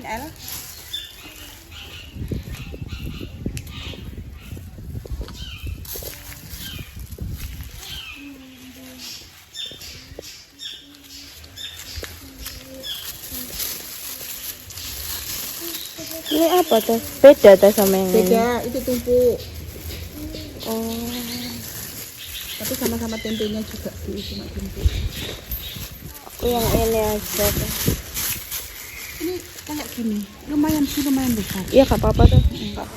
L. Ini apa tuh? Beda tuh sama yang ini. Beda, itu tumpuk. Oh. Tapi sama-sama tempenya juga sih, cuma tumpuk. Aku yang ini aja tuh. Ini kayak gini, lumayan besar. Iya, gak apa-apa tuh.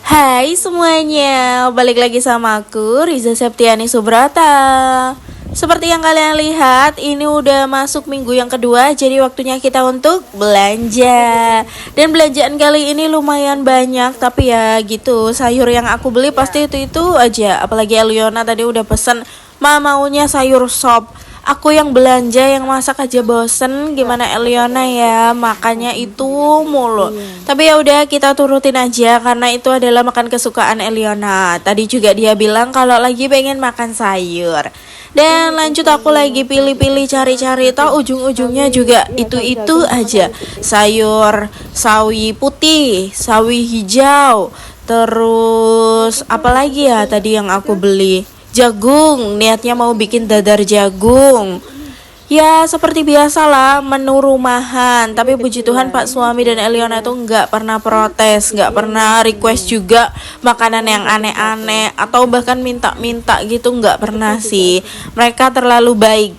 Hai semuanya, balik lagi sama aku Riza Septiani Subrata. Seperti yang kalian lihat, ini udah masuk minggu yang kedua, jadi waktunya kita untuk belanja. Dan belanjaan kali ini lumayan banyak, tapi ya gitu, sayur yang aku beli pasti itu aja. Apalagi Eliona tadi udah pesen, maunya sayur sop. Aku yang belanja, yang masak aja bosen. Gimana Eliona ya, makannya itu mulu. Tapi ya udah, kita turutin aja karena itu adalah makan kesukaan Eliona. Tadi juga dia bilang kalau lagi pengen makan sayur. Dan lanjut aku lagi pilih-pilih cari-cari, toh ujung-ujungnya juga itu aja. Sayur sawi putih, sawi hijau, terus apalagi ya tadi yang aku beli? Jagung, niatnya mau bikin dadar jagung. Ya seperti biasalah, menu rumahan. Tapi puji Tuhan Pak suami dan Eliona itu nggak pernah protes, nggak pernah request juga makanan yang aneh-aneh atau bahkan minta-minta gitu, nggak pernah sih. Mereka terlalu baik.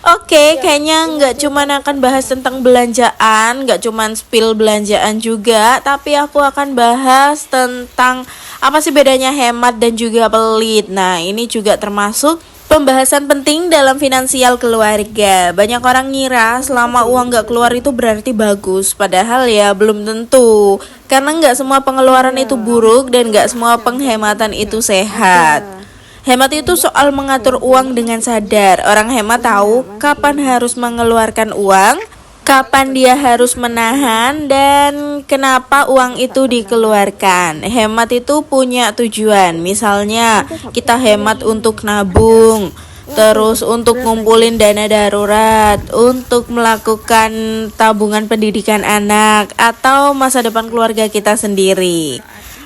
Oke, kayaknya nggak cuma akan bahas tentang belanjaan, nggak cuma spill belanjaan juga, tapi aku akan bahas tentang apa sih bedanya hemat dan juga pelit. Nah, ini juga termasuk pembahasan penting dalam finansial keluarga. Banyak orang ngira selama uang nggak keluar itu berarti bagus, padahal ya belum tentu. Karena nggak semua pengeluaran itu buruk dan nggak semua penghematan itu sehat. Hemat itu soal mengatur uang dengan sadar. Orang hemat tahu kapan harus mengeluarkan uang, kapan dia harus menahan, dan kenapa uang itu dikeluarkan. Hemat itu punya tujuan. Misalnya kita hemat untuk nabung, terus untuk ngumpulin dana darurat, untuk melakukan tabungan pendidikan anak, atau masa depan keluarga kita sendiri.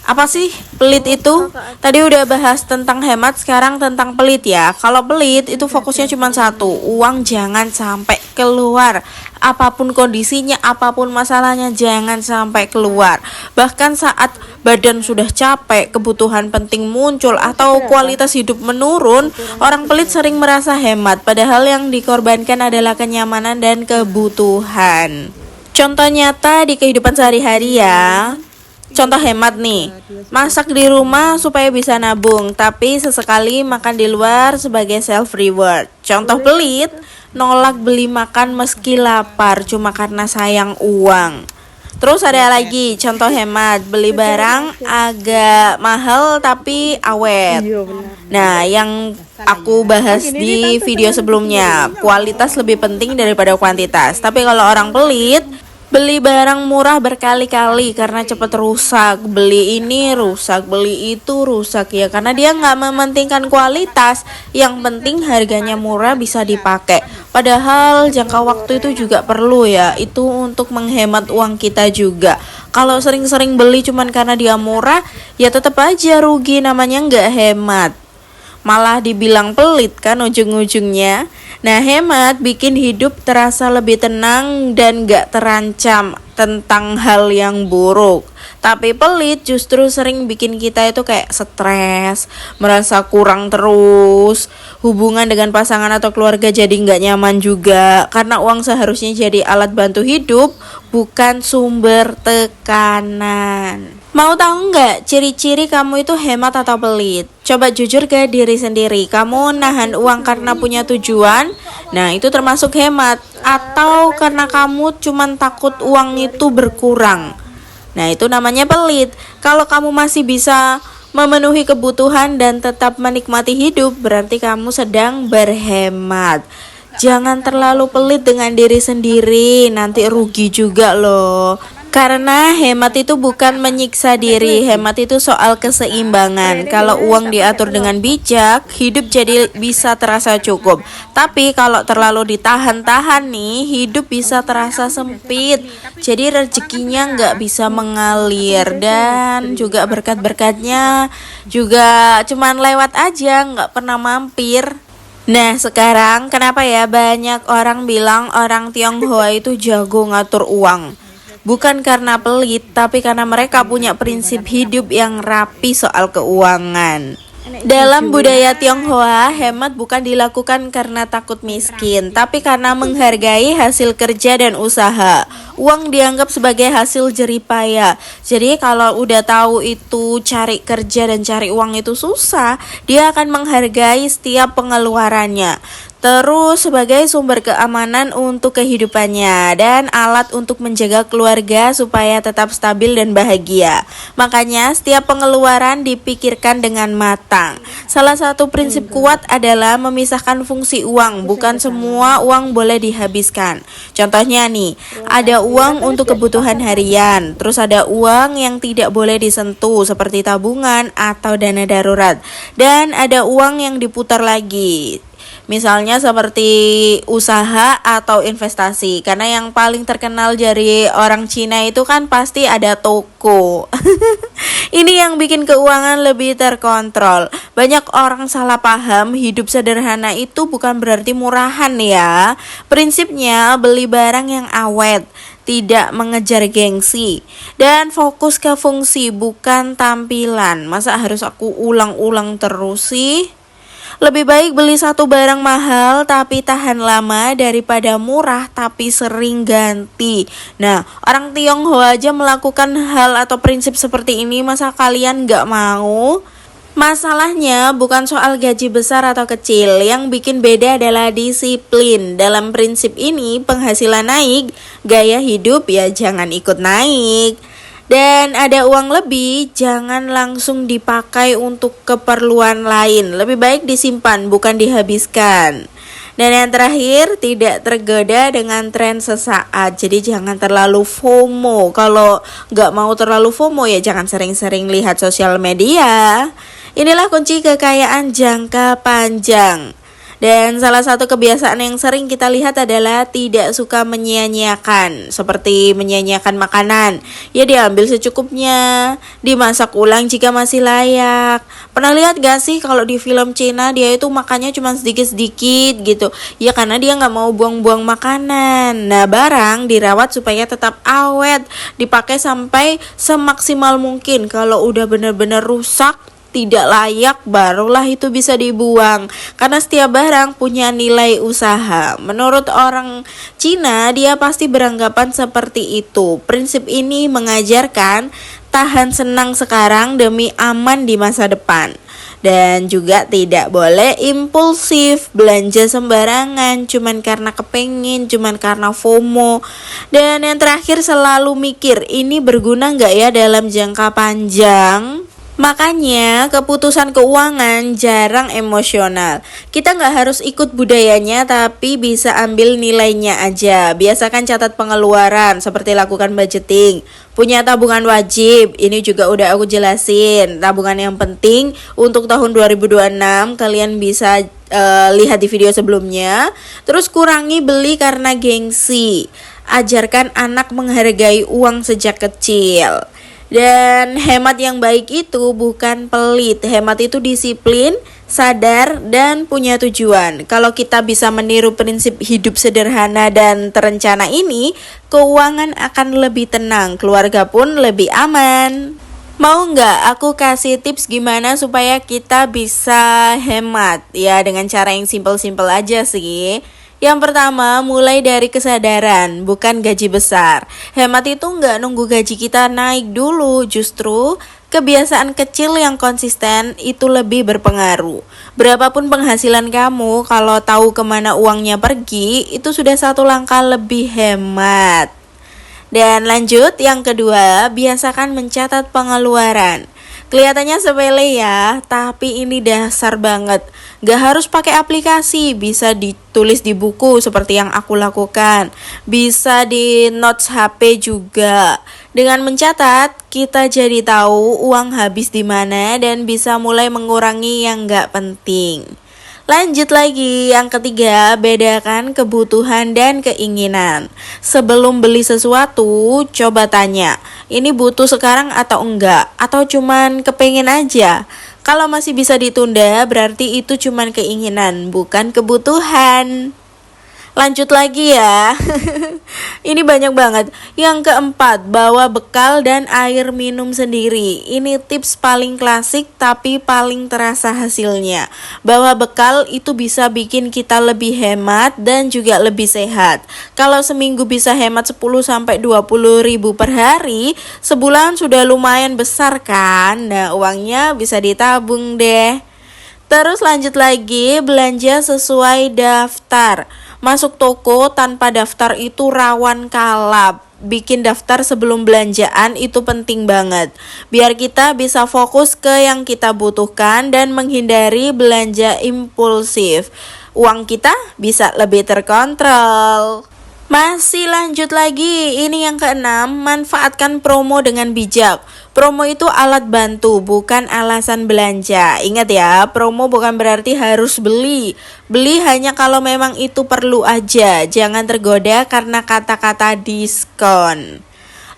Apa sih pelit itu? Tadi udah bahas tentang hemat, sekarang tentang pelit ya. Kalau pelit itu fokusnya cuma satu, uang jangan sampai keluar. Apapun kondisinya, apapun masalahnya, jangan sampai keluar. Bahkan saat badan sudah capek, kebutuhan penting muncul, atau kualitas hidup menurun, orang pelit sering merasa hemat, padahal yang dikorbankan adalah kenyamanan dan kebutuhan. Contoh nyata di kehidupan sehari-hari ya. Contoh hemat nih, masak di rumah supaya bisa nabung, tapi sesekali makan di luar sebagai self reward. Contoh pelit, nolak beli makan meski lapar cuma karena sayang uang. Terus ada lagi contoh hemat, beli barang agak mahal tapi awet. Nah, yang aku bahas di video sebelumnya, kualitas lebih penting daripada kuantitas. Tapi kalau orang pelit, beli barang murah berkali-kali karena cepat rusak, beli ini rusak, beli itu rusak ya, karena dia nggak mementingkan kualitas, yang penting harganya murah bisa dipakai. Padahal jangka waktu itu juga perlu ya, itu untuk menghemat uang kita juga. Kalau sering-sering beli cuman karena dia murah, ya tetap aja rugi, namanya nggak hemat. Malah dibilang pelit kan ujung-ujungnya. Nah, hemat bikin hidup terasa lebih tenang dan gak terancam tentang hal yang buruk. Tapi pelit justru sering bikin kita itu kayak stres, merasa kurang terus, hubungan dengan pasangan atau keluarga jadi gak nyaman juga. Karena uang seharusnya jadi alat bantu hidup, bukan sumber tekanan. Mau tahu nggak ciri-ciri kamu itu hemat atau pelit? Coba jujur ke diri sendiri. Kamu nahan uang karena punya tujuan? Nah, itu termasuk hemat. Atau karena kamu cuma takut uang itu berkurang? Nah, itu namanya pelit. Kalau kamu masih bisa memenuhi kebutuhan dan tetap menikmati hidup, berarti kamu sedang berhemat. Jangan terlalu pelit dengan diri sendiri, nanti rugi juga loh. Karena hemat itu bukan menyiksa diri, hemat itu soal keseimbangan. Kalau uang diatur dengan bijak, hidup jadi bisa terasa cukup. Tapi kalau terlalu ditahan-tahan nih, hidup bisa terasa sempit. Jadi rezekinya nggak bisa mengalir dan juga berkat-berkatnya juga cuman lewat aja, nggak pernah mampir. Nah sekarang kenapa ya banyak orang bilang orang Tionghoa itu jago ngatur uang? Bukan karena pelit, tapi karena mereka punya prinsip hidup yang rapi soal keuangan. Dalam budaya Tionghoa, hemat bukan dilakukan karena takut miskin, tapi karena menghargai hasil kerja dan usaha. Uang dianggap sebagai hasil jeripaya. Jadi kalau udah tahu itu cari kerja dan cari uang itu susah, dia akan menghargai setiap pengeluarannya. Terus sebagai sumber keamanan untuk kehidupannya dan alat untuk menjaga keluarga supaya tetap stabil dan bahagia. Makanya setiap pengeluaran dipikirkan dengan matang. Salah satu prinsip kuat adalah memisahkan fungsi uang. Bukan semua uang boleh dihabiskan. Contohnya nih, ada uang untuk kebutuhan harian. Terus ada uang yang tidak boleh disentuh seperti tabungan atau dana darurat. Dan ada uang yang diputar lagi. Misalnya seperti usaha atau investasi. Karena yang paling terkenal dari orang Cina itu kan pasti ada toko. Ini yang bikin keuangan lebih terkontrol. Banyak orang salah paham hidup sederhana itu bukan berarti murahan ya. Prinsipnya beli barang yang awet, tidak mengejar gengsi, dan fokus ke fungsi bukan tampilan. Masa harus aku ulang-ulang terus sih? Lebih baik beli satu barang mahal tapi tahan lama daripada murah tapi sering ganti. Nah, orang Tionghoa aja melakukan hal atau prinsip seperti ini, masa kalian gak mau? Masalahnya bukan soal gaji besar atau kecil, yang bikin beda adalah disiplin. Dalam prinsip ini, penghasilan naik, gaya hidup ya jangan ikut naik. Dan ada uang lebih, jangan langsung dipakai untuk keperluan lain. Lebih baik disimpan, bukan dihabiskan. Dan yang terakhir, tidak tergoda dengan tren sesaat. Jadi jangan terlalu FOMO. Kalau nggak mau terlalu FOMO ya jangan sering-sering lihat sosial media. Inilah kunci kekayaan jangka panjang. Dan salah satu kebiasaan yang sering kita lihat adalah tidak suka menyia-nyiakan. Seperti menyia-nyiakan makanan, ya diambil secukupnya, dimasak ulang jika masih layak. Pernah lihat gak sih kalau di film Cina dia itu makannya cuma sedikit-sedikit gitu? Ya karena dia gak mau buang-buang makanan. Nah barang dirawat supaya tetap awet, dipakai sampai semaksimal mungkin. Kalau udah benar-benar rusak, tidak layak, barulah itu bisa dibuang. Karena setiap barang punya nilai usaha. Menurut orang Cina, dia pasti beranggapan seperti itu. Prinsip ini mengajarkan tahan senang sekarang demi aman di masa depan. Dan juga tidak boleh impulsif, belanja sembarangan cuman karena kepengen, cuman karena FOMO. Dan yang terakhir, selalu mikir ini berguna gak ya dalam jangka panjang. Makanya keputusan keuangan jarang emosional. Kita nggak harus ikut budayanya, tapi bisa ambil nilainya aja. Biasakan catat pengeluaran, seperti lakukan budgeting. Punya tabungan wajib, ini juga udah aku jelasin. Tabungan yang penting untuk tahun 2026, kalian bisa lihat di video sebelumnya. Terus kurangi beli karena gengsi. Ajarkan anak menghargai uang sejak kecil. Dan hemat yang baik itu bukan pelit. Hemat itu disiplin, sadar, dan punya tujuan. Kalau kita bisa meniru prinsip hidup sederhana dan terencana ini, keuangan akan lebih tenang, keluarga pun lebih aman. Mau nggak aku kasih tips gimana supaya kita bisa hemat? Ya dengan cara yang simpel-simpel aja sih. Yang pertama, mulai dari kesadaran, bukan gaji besar. Hemat itu nggak nunggu gaji kita naik dulu, justru kebiasaan kecil yang konsisten itu lebih berpengaruh. Berapapun penghasilan kamu, kalau tahu kemana uangnya pergi, itu sudah satu langkah lebih hemat. Dan lanjut, yang kedua, biasakan mencatat pengeluaran. Kelihatannya sepele ya, tapi ini dasar banget. Gak harus pakai aplikasi, bisa ditulis di buku seperti yang aku lakukan. Bisa di notes HP juga. Dengan mencatat, kita jadi tahu uang habis di mana dan bisa mulai mengurangi yang gak penting. Lanjut lagi, yang ketiga, bedakan kebutuhan dan keinginan. Sebelum beli sesuatu, coba tanya, ini butuh sekarang atau enggak? Atau cuman kepengen aja? Kalau masih bisa ditunda, berarti itu cuman keinginan, bukan kebutuhan. Lanjut lagi ya. Ini banyak banget. Yang keempat, bawa bekal dan air minum sendiri. Ini tips paling klasik tapi paling terasa hasilnya. Bawa bekal itu bisa bikin kita lebih hemat dan juga lebih sehat. Kalau seminggu bisa hemat 10-20 ribu per hari, sebulan sudah lumayan besar kan? Nah, uangnya bisa ditabung deh. Terus lanjut lagi, belanja sesuai daftar. Masuk toko tanpa daftar itu rawan kalap. Bikin daftar sebelum belanjaan itu penting banget. Biar kita bisa fokus ke yang kita butuhkan dan menghindari belanja impulsif. Uang kita bisa lebih terkontrol. Masih lanjut lagi, ini yang keenam, manfaatkan promo dengan bijak. Promo itu alat bantu, bukan alasan belanja. Ingat ya, promo bukan berarti harus beli. Beli hanya kalau memang itu perlu aja. Jangan tergoda karena kata-kata diskon.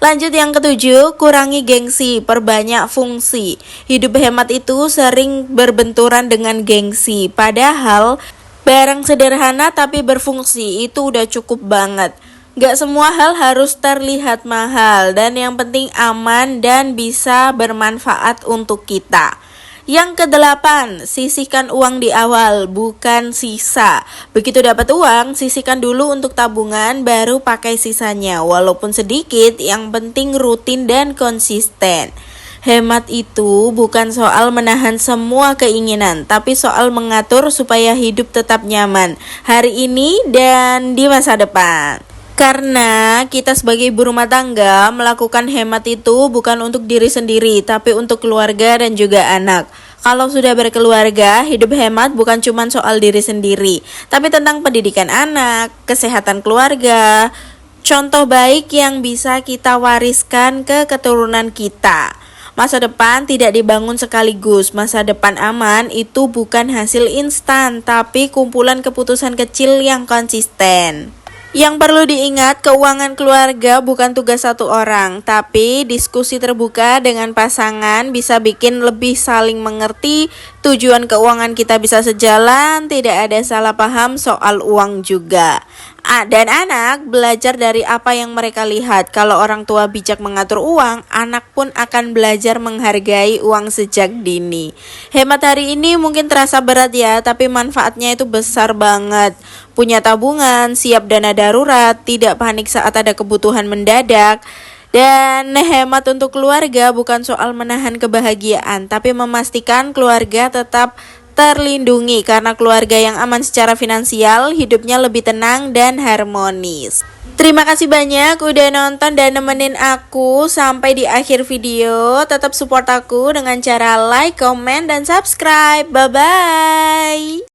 Lanjut yang ketujuh, kurangi gengsi, perbanyak fungsi. Hidup hemat itu sering berbenturan dengan gengsi. Padahal barang sederhana tapi berfungsi itu udah cukup banget. Gak semua hal harus terlihat mahal dan yang penting aman dan bisa bermanfaat untuk kita. Yang kedelapan, sisihkan uang di awal, bukan sisa. Begitu dapat uang, sisihkan dulu untuk tabungan, baru pakai sisanya. Walaupun sedikit, yang penting rutin dan konsisten. Hemat itu bukan soal menahan semua keinginan, tapi soal mengatur supaya hidup tetap nyaman hari ini dan di masa depan. Karena kita sebagai ibu rumah tangga melakukan hemat itu bukan untuk diri sendiri, tapi untuk keluarga dan juga anak. Kalau sudah berkeluarga, hidup hemat bukan cuma soal diri sendiri, tapi tentang pendidikan anak, kesehatan keluarga, contoh baik yang bisa kita wariskan ke keturunan kita. Masa depan tidak dibangun sekaligus. Masa depan aman itu bukan hasil instan, tapi kumpulan keputusan kecil yang konsisten. Yang perlu diingat, keuangan keluarga bukan tugas satu orang, tapi diskusi terbuka dengan pasangan bisa bikin lebih saling mengerti, tujuan keuangan kita bisa sejalan, tidak ada salah paham soal uang juga. Dan anak belajar dari apa yang mereka lihat. Kalau orang tua bijak mengatur uang, anak pun akan belajar menghargai uang sejak dini. Hemat hari ini mungkin terasa berat ya, tapi manfaatnya itu besar banget. Punya tabungan, siap dana darurat, tidak panik saat ada kebutuhan mendadak. Dan hemat untuk keluarga bukan soal menahan kebahagiaan, tapi memastikan keluarga tetap terlindungi. Karena keluarga yang aman secara finansial, hidupnya lebih tenang dan harmonis. Terima kasih banyak udah nonton dan nemenin aku sampai di akhir video. Tetap support aku dengan cara like, comment, dan subscribe. Bye-bye.